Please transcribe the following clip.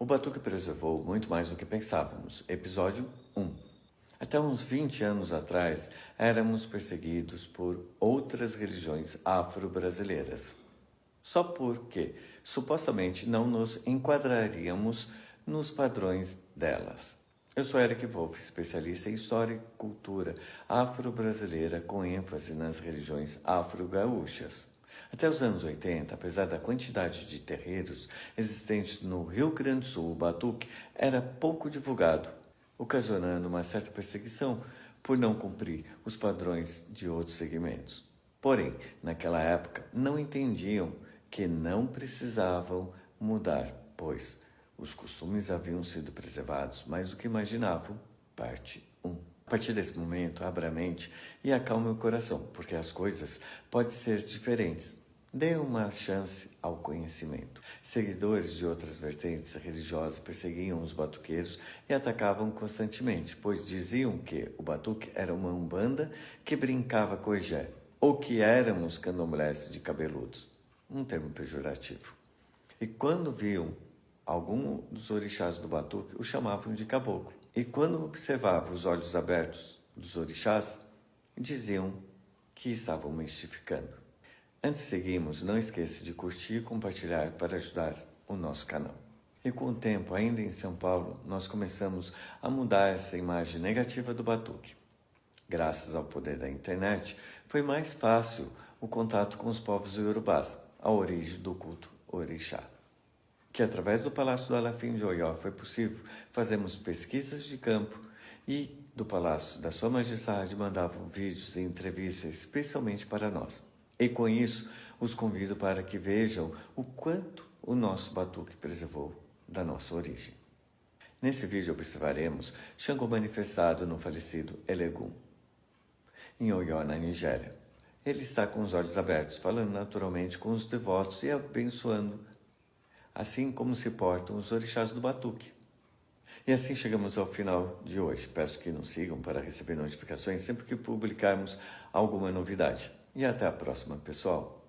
O Batuque preservou muito mais do que pensávamos. Episódio 1. Até uns 20 anos atrás, éramos perseguidos por outras religiões afro-brasileiras. Só porque, supostamente, não nos enquadraríamos nos padrões delas. Eu sou Eric Wolff, especialista em História e Cultura afro-brasileira com ênfase nas religiões afro-gaúchas. Até os anos 80, apesar da quantidade de terreiros existentes no Rio Grande do Sul, o batuque era pouco divulgado, ocasionando uma certa perseguição por não cumprir os padrões de outros segmentos. Porém, naquela época, não entendiam que não precisavam mudar, pois os costumes haviam sido preservados mais do que imaginavam. Parte 1. A partir desse momento, abra a mente e acalme o coração, porque as coisas podem ser diferentes. Dê uma chance ao conhecimento. Seguidores de outras vertentes religiosas perseguiam os batuqueiros e atacavam constantemente, pois diziam que o batuque era uma umbanda que brincava com orixá, ou que éramos candomblés de cabeludos, um termo pejorativo. E quando viam algum dos orixás do batuque, o chamavam de caboclo. E quando observavam os olhos abertos dos orixás, diziam que estavam mistificando. Antes de seguirmos, não esqueça de curtir e compartilhar para ajudar o nosso canal. E com o tempo, ainda em São Paulo, nós começamos a mudar essa imagem negativa do batuque. Graças ao poder da internet, foi mais fácil o contato com os povos iorubás, a origem do culto orixá. Que através do Palácio do Alafim de Oió foi possível fazermos pesquisas de campo e do Palácio da Sua Majestade mandavam vídeos e entrevistas especialmente para nós. E com isso, os convido para que vejam o quanto o nosso batuque preservou da nossa origem. Nesse vídeo observaremos Xangô manifestado no falecido Elegum, em Oió, na Nigéria. Ele está com os olhos abertos, falando naturalmente com os devotos e abençoando, assim como se portam os orixás do batuque. E assim chegamos ao final de hoje. Peço que nos sigam para receber notificações sempre que publicarmos alguma novidade. E até a próxima, pessoal!